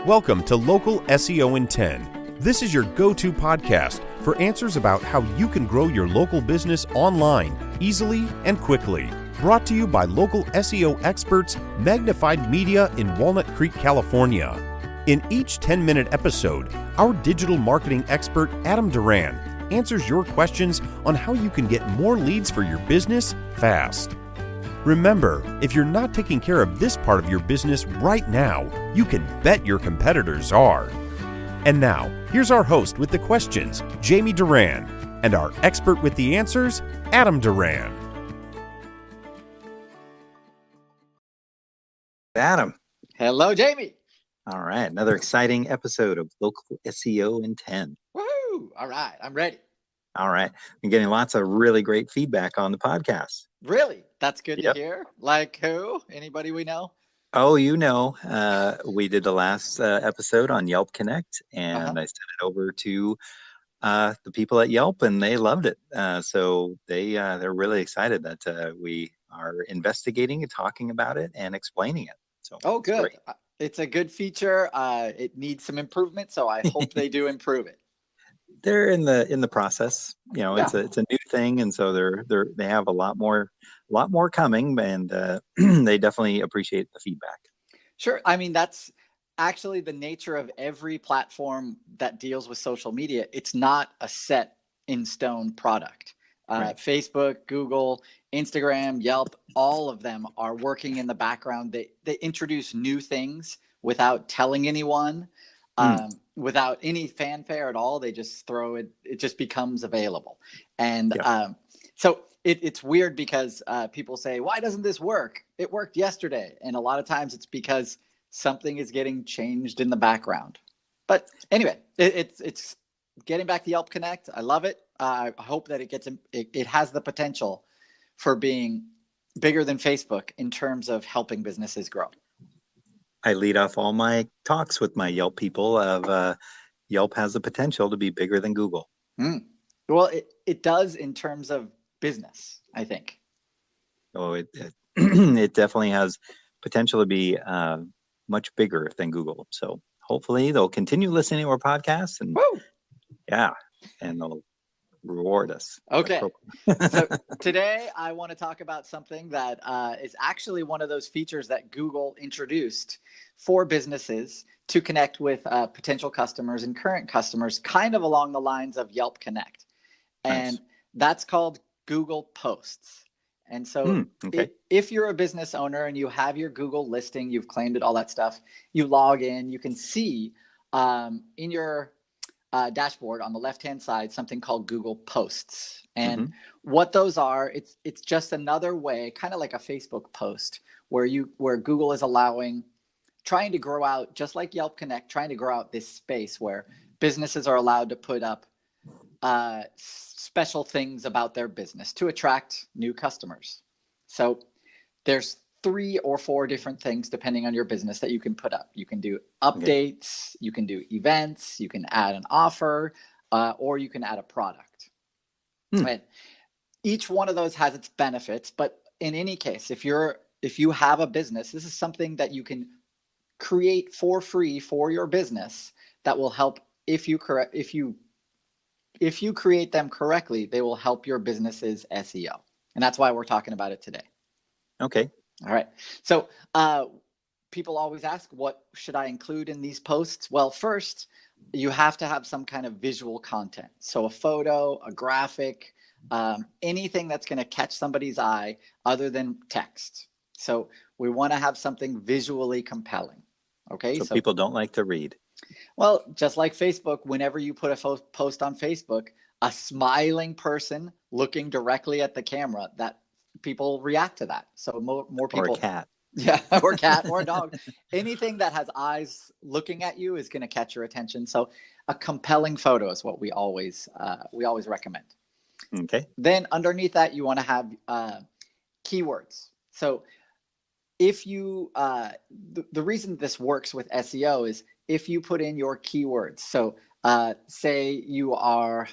Welcome to Local SEO in 10. This is your go-to podcast for answers about how you can grow your local business online easily and quickly. Brought to you by local SEO experts Magnified Media in Walnut Creek, California. In each 10-minute episode, our digital marketing expert Adam Duran answers your questions on how you can get more leads for your business fast. Remember, if you're not taking care of this part of your business right now, you can bet your competitors are. And now, here's our host with the questions, Jamie Duran, and our expert with the answers, Adam Duran. Adam. Hello, Jamie. All right, another exciting episode of Local SEO in 10. Woohoo! All right, I'm ready. All right, I'm getting lots of really great feedback on the podcast. Really? That's good Yep. to hear. Like who? Anybody we know? Oh, we did the last episode on Yelp Connect, and I sent it over to the people at Yelp, and they loved it. So they're really excited that we are investigating and talking about it and explaining it. So good. great. It's a good feature. It needs some improvement, so I hope they do improve it. They're in the process. It's a new thing, and so they have a lot more coming, and they definitely appreciate the feedback. Sure. I mean, that's actually the nature of every platform that deals with social media. It's not a set in stone product. Right. Facebook, Google, Instagram, Yelp, all of them are working in the background. They introduce new things without telling anyone. Without any fanfare at all. They just throw it. It just becomes available. And so it's weird because people say, why doesn't this work? It worked yesterday. And a lot of times it's because something is getting changed in the background. But anyway, it's getting back to Yelp Connect. I love it. I hope that it has the potential for being bigger than Facebook in terms of helping businesses grow. I lead off all my talks with my Yelp people of Yelp has the potential to be bigger than Google. Well, it does in terms of business, I think. Oh, it definitely has potential to be much bigger than Google. So hopefully they'll continue listening to our podcasts and and they'll reward us. Okay. So today I want to talk about something that is actually one of those features that Google introduced for businesses to connect with potential customers and current customers, kind of along the lines of Yelp Connect. And that's called Google Posts. And so if you're a business owner and you have your Google listing, you've claimed it, all that stuff, you log in, you can see in your dashboard on the left-hand side something called Google Posts. And what those are, it's just another way, kind of like a Facebook post, where Google is trying to grow out, just like Yelp Connect, trying to grow out this space where businesses are allowed to put up special things about their business to attract new customers. So there's 3 or 4 different things depending on your business that you can put up. You can do updates, you can do events, you can add an offer, or you can add a product. And each one of those has its benefits, but in any case, if you have a business, this is something that you can create for free for your business that will help. If you create them correctly, they will help your business's SEO. And that's why we're talking about it today. Okay. All right. So people always ask, what should I include in these posts? Well, first, you have to have some kind of visual content. So a photo, a graphic, anything that's going to catch somebody's eye other than text. So we want to have something visually compelling. Okay. So people don't like to read. Well, just like Facebook, whenever you put a post on Facebook, a smiling person looking directly at the camera, that people react to that. So more people. Or a cat. Yeah, or cat, or a dog. Anything that has eyes looking at you is going to catch your attention. So a compelling photo is what we always recommend. Okay. Then underneath that, you want to have keywords. So if you the reason this works with SEO is if you put in your keywords. So say you are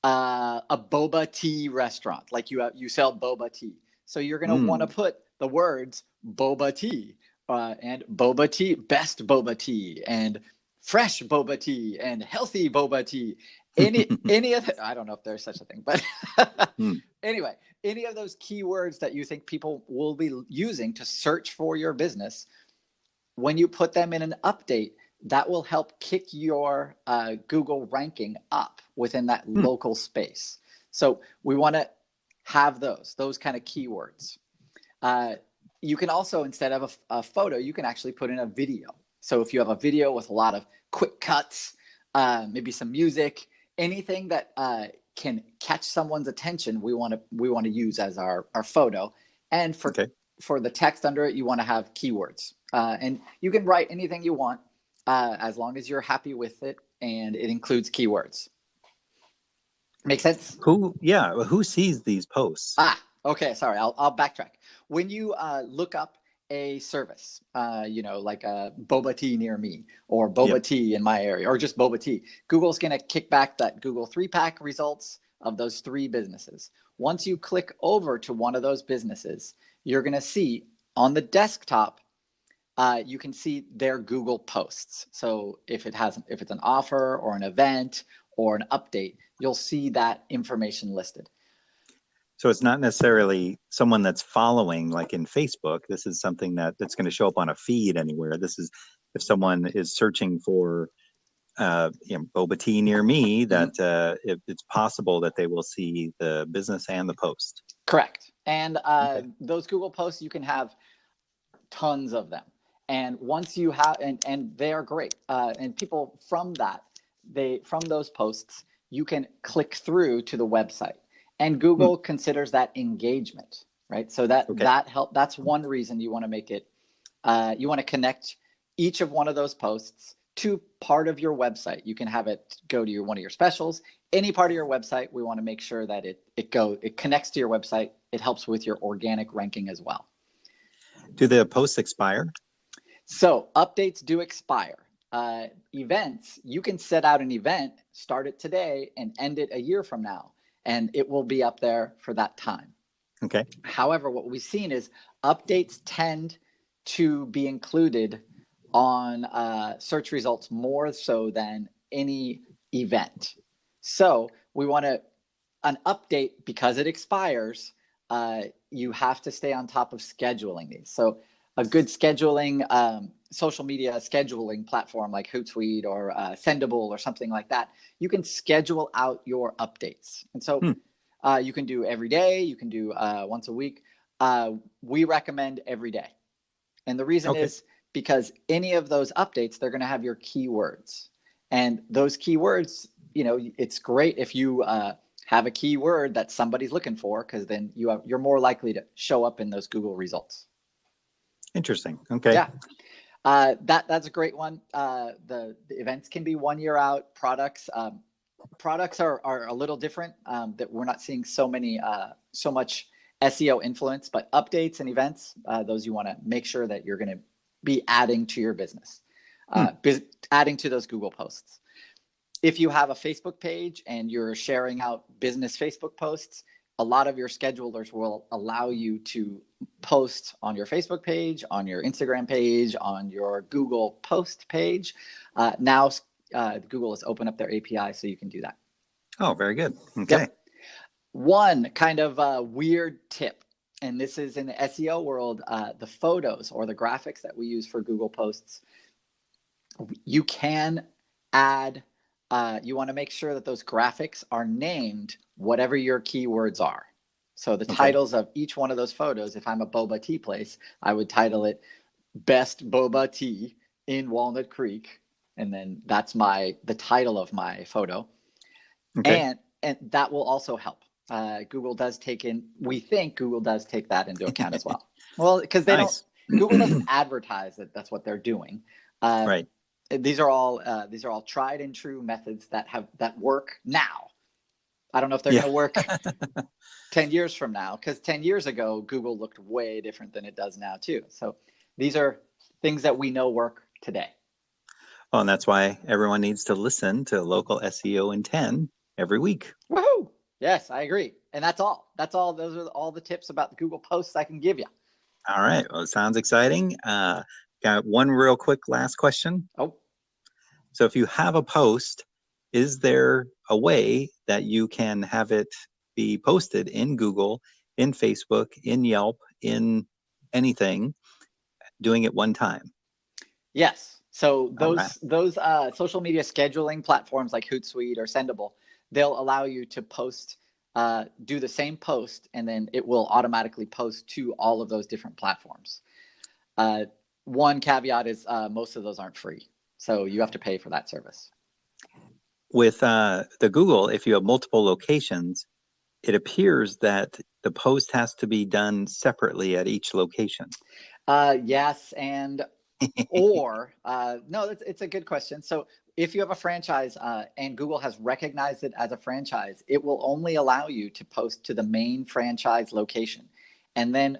a boba tea restaurant, like you sell boba tea. So you're going to want to put the words boba tea and boba tea, best boba tea, and fresh boba tea, and healthy boba tea. Any of the, I don't know if there's such a thing, but anyway, any of those keywords that you think people will be using to search for your business, when you put them in an update, that will help kick your Google ranking up within that local space. So we want to have those kind of keywords. You can also, instead of a photo, you can actually put in a video. So if you have a video with a lot of quick cuts, maybe some music, anything that can catch someone's attention, we want to use as our photo. And for the text under it, you want to have keywords. And you can write anything you want as long as you're happy with it and it includes keywords. Make sense? Who sees these posts? Okay. Sorry, I'll backtrack. When you look up a service, like a boba tea near me or boba tea in my area or just boba tea, Google's going to kick back that Google 3-pack results of those 3 businesses. Once you click over to one of those businesses, you're going to see on the desktop, you can see their Google posts. So if it's an offer or an event or an update, you'll see that information listed. So it's not necessarily someone that's following, like in Facebook. This is something that's going to show up on a feed anywhere. This is if someone is searching for boba tea near me, that it's possible that they will see the business and the post. Correct. And those Google posts, you can have tons of them. And once you have, and they are great. And people from those posts, you can click through to the website. And Google considers that engagement, right? So that help. That's one reason you want to make it. You want to connect each of one of those posts to part of your website. You can have it go to one of your specials, any part of your website. We want to make sure that it connects to your website. It helps with your organic ranking as well. Do the posts expire? So updates do expire. Events, you can set out an event, start it today, and end it a year from now. And it will be up there for that time. Okay. However, what we've seen is updates tend to be included on search results more so than any event. So we want an update, because it expires, you have to stay on top of scheduling these. So a good scheduling, social media scheduling platform like Hootsuite or Sendable or something like that, you can schedule out your updates. And so you can do every day, you can do once a week. We recommend every day. And the reason is because any of those updates, they're going to have your keywords. And those keywords, it's great if you have a keyword that somebody's looking for, because then you're more likely to show up in those Google results. Interesting. Okay. Yeah. That's a great one. The events can be 1 year out. Products are a little different, that we're not seeing so much SEO influence, but updates and events, those you want to make sure that you're going to be adding to your business, adding to those Google posts. If you have a Facebook page and you're sharing out business Facebook posts, a lot of your schedulers will allow you to post on your Facebook page, on your Instagram page, on your Google post page. Now Google has opened up their API so you can do that. Oh, very good. Okay. Yep. One kind of weird tip, and this is in the SEO world, the photos or the graphics that we use for Google posts. You can add, you want to make sure that those graphics are named whatever your keywords are. So the titles of each one of those photos, if I'm a boba tea place, I would title it Best Boba Tea in Walnut Creek. And then that's the title of my photo. Okay. And that will also help. Google does we think Google does take that into account as well. Well, because Google doesn't advertise that that's what they're doing. Right. These are all tried and true methods that work now. I don't know if they're going to work 10 years from now, because 10 years ago, Google looked way different than it does now too. So these are things that we know work today. Oh, and that's why everyone needs to listen to Local SEO in 10 every week. Woohoo! Yes, I agree. And that's all. Those are all the tips about Google posts I can give you. All right. Well, it sounds exciting. Got one real quick last question. Oh, So if you have a post, is there a way that you can have it be posted in Google, in Facebook, in Yelp, in anything, doing it one time? yes. So All right. those social media scheduling platforms like Hootsuite or Sendable, they'll allow you to post, do the same post, and then it will automatically post to all of those different platforms. One caveat is most of those aren't free, so you have to pay for that service. With the Google, if you have multiple locations, it appears that the post has to be done separately at each location. Yes, and or no, it's a good question. So if you have a franchise and Google has recognized it as a franchise, it will only allow you to post to the main franchise location. And then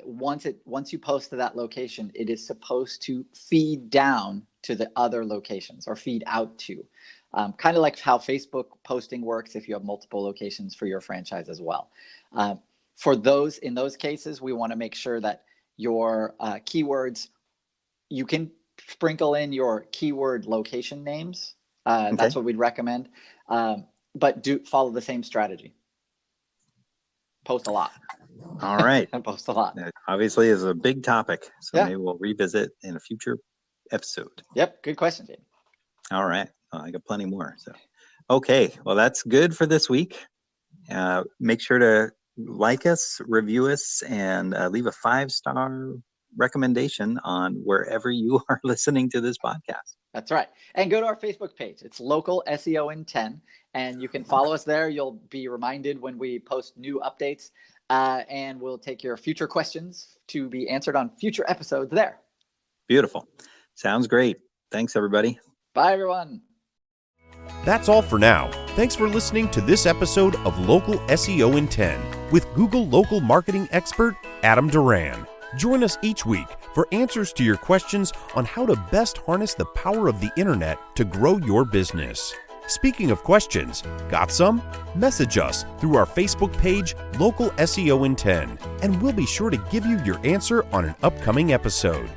once you post to that location, it is supposed to feed down to the other locations or feed out to. Kind of like how Facebook posting works if you have multiple locations for your franchise as well. In those cases, we want to make sure that your keywords, you can sprinkle in your keyword location names. Okay. That's what we'd recommend. But do follow the same strategy. Post a lot. All right. Post a lot. That obviously is a big topic, so Yeah. maybe we'll revisit in a future episode. Yep. Good question, Jamie. All right. Well, I got plenty more. So, okay. Well, that's good for this week. Make sure to like us, review us, and leave a 5-star recommendation on wherever you are listening to this podcast. That's right. And go to our Facebook page. It's Local SEO in 10. And you can follow us there. You'll be reminded when we post new updates. And we'll take your future questions to be answered on future episodes there. Beautiful. Sounds great. Thanks, everybody. Bye, everyone. That's all for now. Thanks for listening to this episode of Local SEO in 10 with Google local marketing expert Adam Duran. Join us each week for answers to your questions on how to best harness the power of the internet to grow your business. Speaking of questions, got some? Message us through our Facebook page, Local SEO in 10, and we'll be sure to give you your answer on an upcoming episode.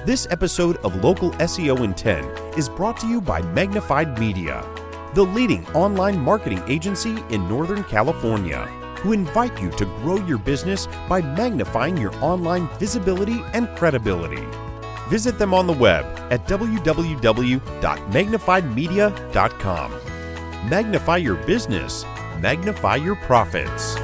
This episode of Local SEO in 10 is brought to you by Magnified Media, the leading online marketing agency in Northern California, who invite you to grow your business by magnifying your online visibility and credibility. Visit them on the web at www.magnifiedmedia.com. Magnify your business, magnify your profits.